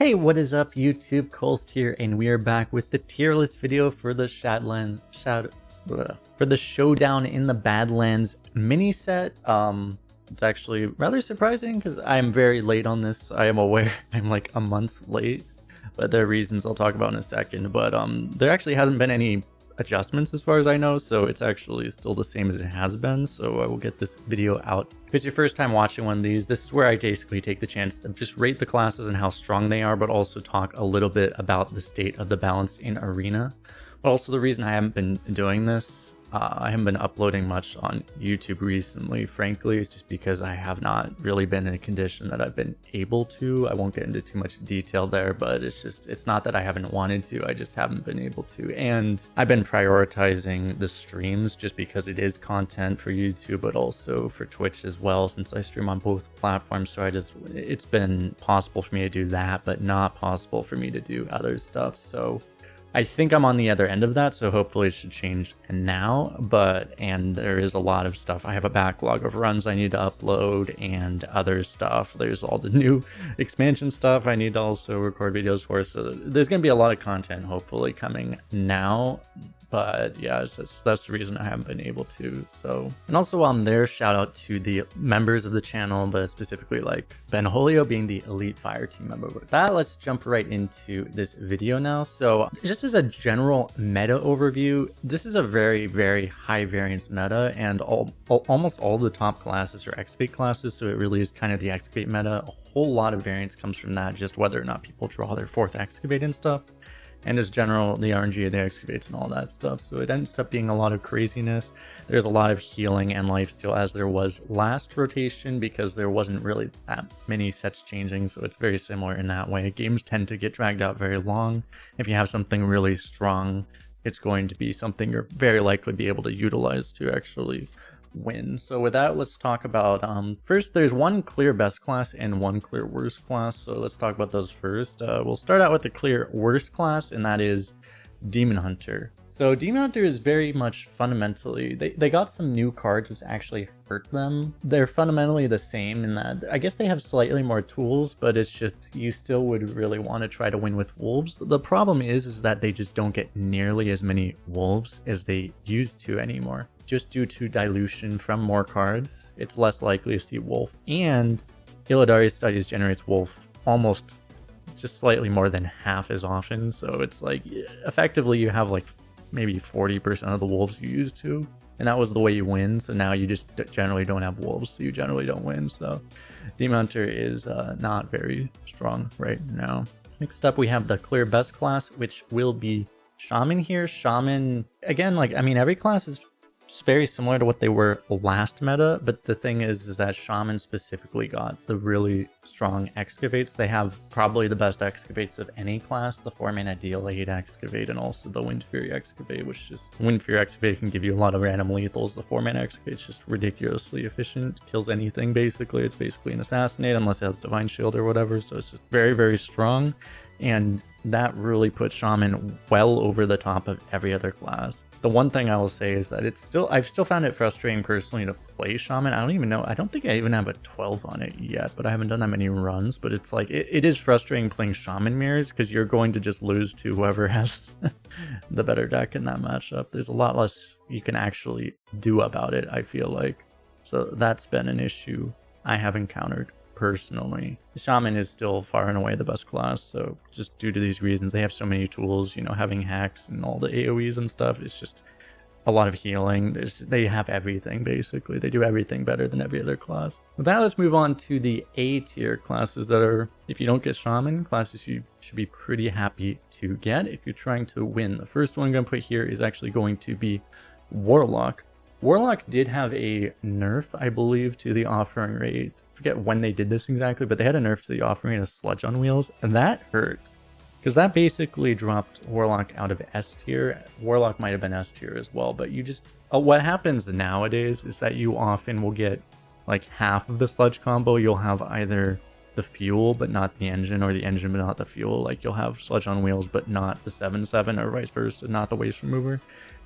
Hey, what is up YouTube? Kolst here, and we are back with the tier list video for the Showdown in the Badlands Mini-Set. It's actually rather surprising because I am very late on this. I am aware I'm like a month late, but there are reasons I'll talk about in a second. But there actually hasn't been any adjustments as far as I know, so it's actually still the same as it has been. So I will get this video out. If it's your first time watching one of these, this is where I basically take the chance to just rate the classes and how strong they are, but also talk a little bit about the state of the balance in Arena. But also the reason I haven't been doing this, I haven't been uploading much on YouTube recently, frankly, is just because I have not really been in a condition that I've been able to. I won't get into too much detail there, but it's not that I haven't wanted to, I just haven't been able to. And I've been prioritizing the streams just because it is content for YouTube, but also for Twitch as well, since I stream on both platforms. So it's been possible for me to do that, but not possible for me to do other stuff. So I think I'm on the other end of that, so hopefully it should change now, and there is a lot of stuff. I have a backlog of runs I need to upload and other stuff. There's all the new expansion stuff I need to also record videos for, so there's going to be a lot of content hopefully coming now. But yeah, that's the reason I haven't been able to. So, and also on there, shout out to the members of the channel, but specifically like Ben Holio being the Elite Fire Team member. With that, let's jump right into this video now. So just as a general meta overview, this is a very, very high variance meta, and almost all the top classes are Excavate classes. So it really is kind of the Excavate meta. A whole lot of variance comes from that, just whether or not people draw their 4th Excavate and stuff. And as general, the RNG of the Excavates and all that stuff. So it ends up being a lot of craziness. There's a lot of healing and lifesteal as there was last rotation, because there wasn't really that many sets changing. So it's very similar in that way. Games tend to get dragged out very long. If you have something really strong, it's going to be something you're very likely be able to utilize to actually win. So with that, let's talk about first, there's one clear best class and one clear worst class. So let's talk about those first. We'll start out with the clear worst class, and that is Demon Hunter. So Demon Hunter is very much fundamentally, they got some new cards which actually hurt them. They're fundamentally the same in that I guess they have slightly more tools, but it's just you still would really want to try to win with wolves. The problem is that they just don't get nearly as many wolves as they used to anymore. Just due to dilution from more cards, it's less likely to see wolf, and Illidari Studies generates wolf almost just slightly more than half as often. So it's like effectively you have like maybe 40% of the wolves you used to, and that was the way you win. So now you just generally don't have wolves, so you generally don't win. So Demon Hunter is not very strong right now. Next up, we have the clear best class, which will be Shaman here. Shaman, again, like, I mean, every class is very similar to what they were last meta, but the thing is that Shaman specifically got the really strong Excavates. They have probably the best Excavates of any class, the 4-mana DL8 Excavate, and also the Wind Fury Excavate, which just, Wind Fury Excavate can give you a lot of random lethals. The 4-mana Excavate is just ridiculously efficient, kills anything basically. It's basically an Assassinate unless it has Divine Shield or whatever, so it's just very, very strong. And that really puts Shaman well over the top of every other class. The one thing I will say is that I've still found it frustrating personally to play Shaman. I don't think I even have a 12 on it yet, but I haven't done that many runs. But it's like, it is frustrating playing Shaman mirrors, because you're going to just lose to whoever has the better deck in that matchup. There's a lot less you can actually do about it, I feel like. So that's been an issue I have encountered personally. Shaman is still far and away the best class, so just due to these reasons, they have so many tools, you know, having hacks and all the AoEs and stuff. It's just a lot of healing. They have everything basically. They do everything better than every other class. With that, let's move on to the A tier classes that are, if you don't get Shaman, classes you should be pretty happy to get if you're trying to win. The first one I'm going to put here is actually going to be Warlock. Warlock did have a nerf, I believe, to the offering rate. I forget when they did this exactly, but they had a nerf to the offering rate of Sludge on Wheels, and that hurt. Because that basically dropped Warlock out of S tier. Warlock might have been S tier as well, but you just... what happens nowadays is that you often will get like half of the Sludge combo. You'll have either the fuel but not the engine, or the engine but not the fuel. Like you'll have Sludge on Wheels but not the 7/7, or vice versa, not the Waste Remover.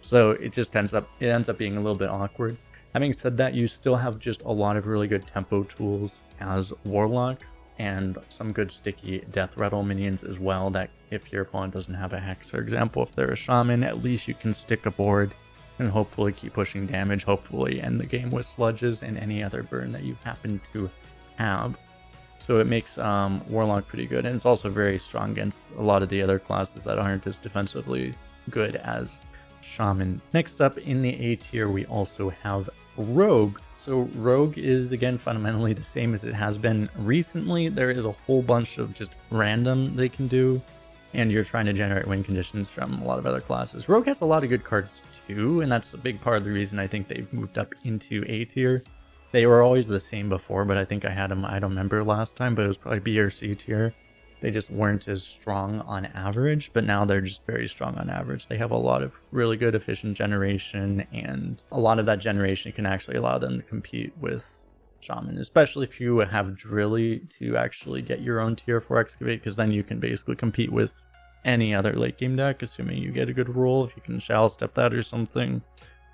So it just ends up being a little bit awkward. Having said that, you still have just a lot of really good tempo tools as Warlock, and some good sticky death rattle minions as well, that if your opponent doesn't have a hex, for example, if they're a shaman, at least you can stick a board and hopefully keep pushing damage, hopefully end the game with sludges and any other burn that you happen to have. So it makes Warlock pretty good, and it's also very strong against a lot of the other classes that aren't as defensively good as Shaman. Next up in the A tier, we also have Rogue. So Rogue is, again, fundamentally the same as it has been recently. There is a whole bunch of just random they can do, and you're trying to generate win conditions from a lot of other classes. Rogue has a lot of good cards too, and that's a big part of the reason I think they've moved up into A tier. They were always the same before, but I think I had them, I don't remember last time, but it was probably B or C tier. They just weren't as strong on average, but now they're just very strong on average. They have a lot of really good efficient generation, and a lot of that generation can actually allow them to compete with Shaman, especially if you have Drilly to actually get your own tier 4 Excavate, because then you can basically compete with any other late game deck, assuming you get a good roll. If you can Shallow Step that or something,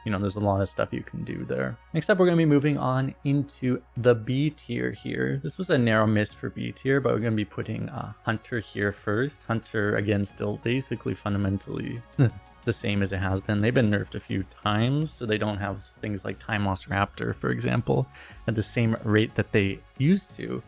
you know, there's a lot of stuff you can do there. Next up, we're going to be moving on into the B tier here. This was a narrow miss for B tier, but we're going to be putting Hunter here first. Hunter, again, still basically fundamentally the same as it has been. They've been nerfed a few times, so they don't have things like Time Lost Raptor, for example, at the same rate that they used to.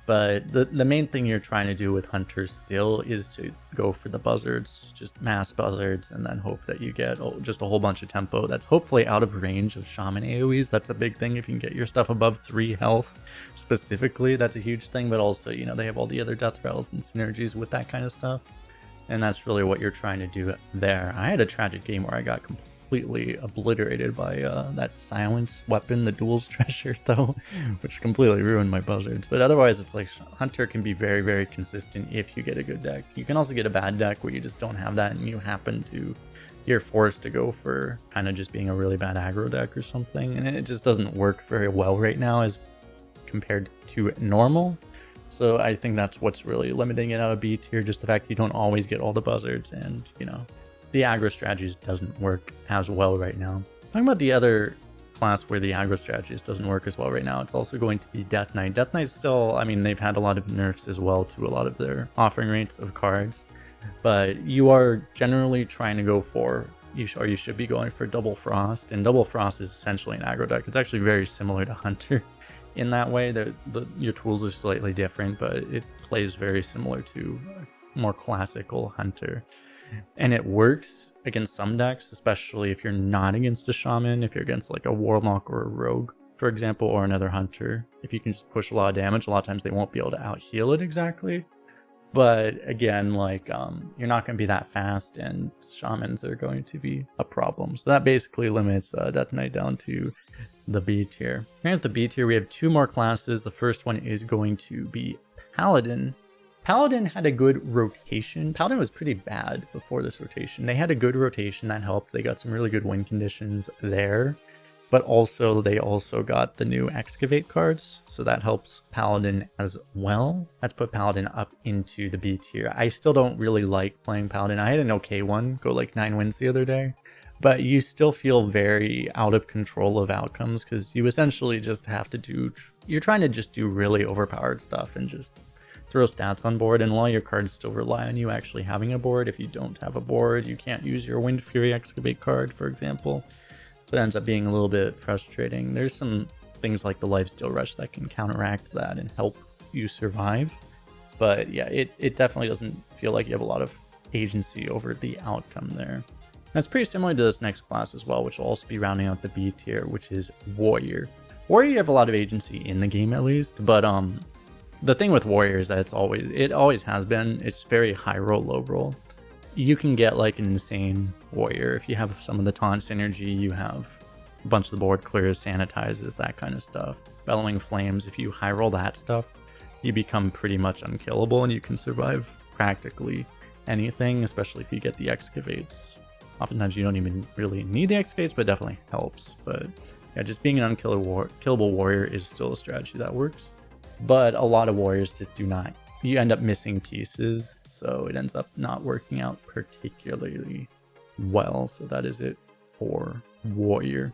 But the main thing you're trying to do with Hunters still is to go for the buzzards, just mass buzzards, and then hope that you get just a whole bunch of tempo that's hopefully out of range of Shaman AoEs. That's a big thing. If you can get your stuff above 3 health specifically, that's a huge thing. But also, you know, they have all the other death rattles and synergies with that kind of stuff. And that's really what you're trying to do there. I had a tragic game where I got completely obliterated by that silence weapon, the duel's treasure, though, which completely ruined my buzzards. But otherwise, it's like Hunter can be very, very consistent if you get a good deck. You can also get a bad deck where you just don't have that, and you happen to, you're forced to go for kind of just being a really bad aggro deck or something, and it just doesn't work very well right now as compared to normal. So I think that's what's really limiting it out of B tier, just the fact you don't always get all the buzzards, and, you know, the aggro strategies doesn't work as well right now. Talking about the other class where the aggro strategies doesn't work as well right now, it's also going to be Death Knight. Death Knight still, I mean, they've had a lot of nerfs as well to a lot of their offering rates of cards, but you are generally trying to go for, you should be going for Double Frost, and Double Frost is essentially an aggro deck. It's actually very similar to Hunter in that way. Your tools are slightly different, but it plays very similar to a more classical Hunter. And it works against some decks, especially if you're not against a Shaman, if you're against like a Warlock or a Rogue, for example, or another Hunter. If you can just push a lot of damage, a lot of times they won't be able to out-heal it exactly. But again, like, you're not going to be that fast, and Shamans are going to be a problem. So that basically limits Death Knight down to the B tier. Here at the B tier, we have 2 more classes. The first one is going to be Paladin. Paladin had a good rotation. Paladin was pretty bad before this rotation. They had a good rotation that helped. They got some really good win conditions there. But also, they also got the new Excavate cards, so that helps Paladin as well. Let's put Paladin up into the B tier. I still don't really like playing Paladin. I had an okay one, go like 9 wins the other day. But you still feel very out of control of outcomes, because you essentially just have to do, you're trying to just do really overpowered stuff and just throw stats on board, and a lot of your cards still rely on you actually having a board. If you don't have a board, you can't use your Wind Fury Excavate card, for example. So it ends up being a little bit frustrating. There's some things like the Lifesteal Rush that can counteract that and help you survive. But yeah, it definitely doesn't feel like you have a lot of agency over the outcome there. That's pretty similar to this next class as well, which will also be rounding out the B tier, which is Warrior. Warrior, you have a lot of agency in the game at least, but the thing with Warrior is that it always has been, it's very high roll, low roll. You can get like an insane Warrior if you have some of the taunt synergy, you have a bunch of the board clears, sanitizes, that kind of stuff. Bellowing Flames, if you high roll that stuff, you become pretty much unkillable and you can survive practically anything, especially if you get the Excavates. Oftentimes you don't even really need the Excavates, but it definitely helps. But yeah, just being an unkillable Warrior is still a strategy that works. But a lot of Warriors just do not. You end up missing pieces, so it ends up not working out particularly well. So that is it for Warrior.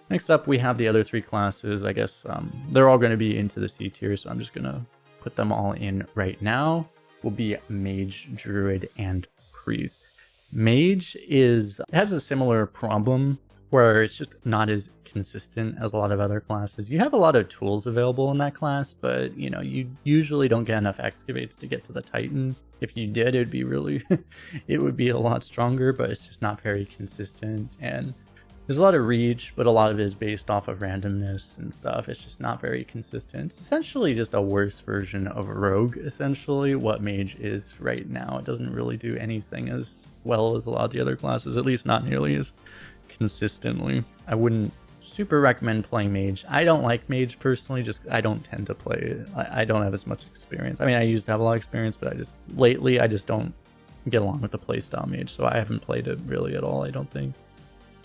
Next up, we have the other 3 classes. I guess they're all going to be into the C tier, so I'm just going to put them all in right now, will be Mage, Druid, and Priest. Mage has a similar problem where it's just not as consistent as a lot of other classes. You have a lot of tools available in that class, but you know, you usually don't get enough excavates to get to the Titan. If you did, it'd be really it would be a lot stronger, but it's just not very consistent. And there's a lot of reach, but a lot of it is based off of randomness and stuff. It's just not very consistent. It's essentially just a worse version of a rogue, essentially, what Mage is right now. It doesn't really do anything as well as a lot of the other classes, at least not nearly as consistently. I wouldn't super recommend playing Mage. I don't like Mage personally, just I don't tend to play it. I don't have as much experience. I mean, I used to have a lot of experience, but lately I just don't get along with the playstyle Mage, so I haven't played it really at all, I don't think.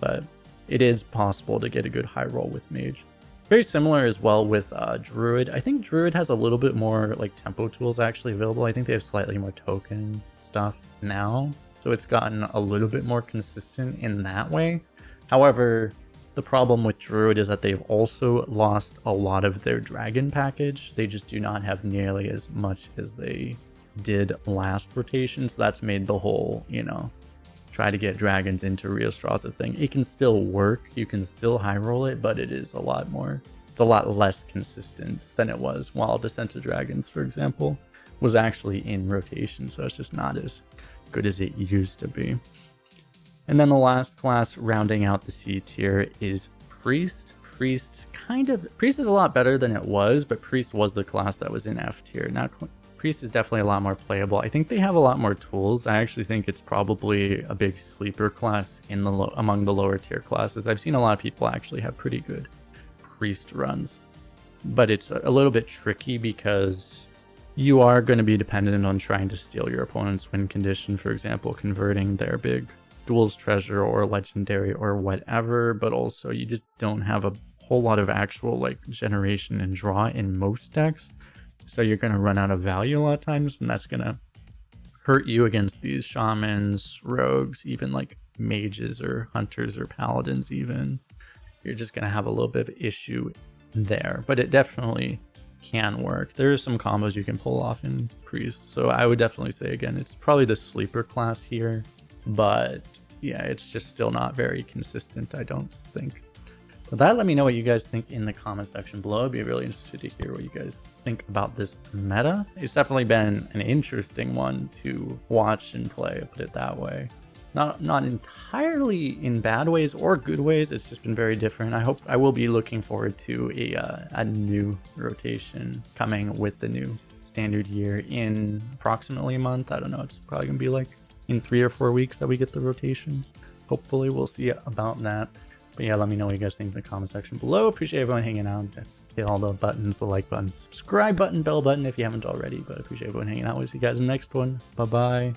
But it is possible to get a good high roll with Mage. Very similar as well with Druid. I think Druid has a little bit more like tempo tools actually available. I think they have slightly more token stuff now, so it's gotten a little bit more consistent in that way. However, the problem with Druid is that they've also lost a lot of their dragon package. They just do not have nearly as much as they did last rotation, so that's made the whole, you know, try to get dragons into Rheostraza thing. It can still work, you can still high roll it, but it's a lot less consistent than it was while Descent of Dragons, for example, was actually in rotation, so it's just not as good as it used to be. And then the last class rounding out the C tier is Priest. Priest is a lot better than it was, but Priest was the class that was in F tier. Now Priest is definitely a lot more playable. I think they have a lot more tools. I actually think it's probably a big sleeper class in among the lower tier classes. I've seen a lot of people actually have pretty good Priest runs, but it's a little bit tricky because you are going to be dependent on trying to steal your opponent's win condition, for example, converting their big Duel's Treasure or Legendary or whatever, but also you just don't have a whole lot of actual like generation and draw in most decks. So you're going to run out of value a lot of times, and that's going to hurt you against these shamans, rogues, even like mages or hunters or paladins even. You're just going to have a little bit of issue there, but it definitely can work. There are some combos you can pull off in Priest, so I would definitely say, again, it's probably the sleeper class here, but yeah, it's just still not very consistent, I don't think. With that, let me know what you guys think in the comment section below. I'd be really interested to hear what you guys think about this meta. It's definitely been an interesting one to watch and play, put it that way. Not entirely in bad ways or good ways, it's just been very different. I will be looking forward to a new rotation coming with the new standard year in approximately a month. I don't know, it's probably gonna be like in 3 or 4 weeks that we get the rotation. Hopefully we'll see about that. But yeah, let me know what you guys think in the comment section below. Appreciate everyone hanging out. Hit all the buttons, the like button, subscribe button, bell button if you haven't already. But I appreciate everyone hanging out. We'll see you guys in the next one. Bye-bye.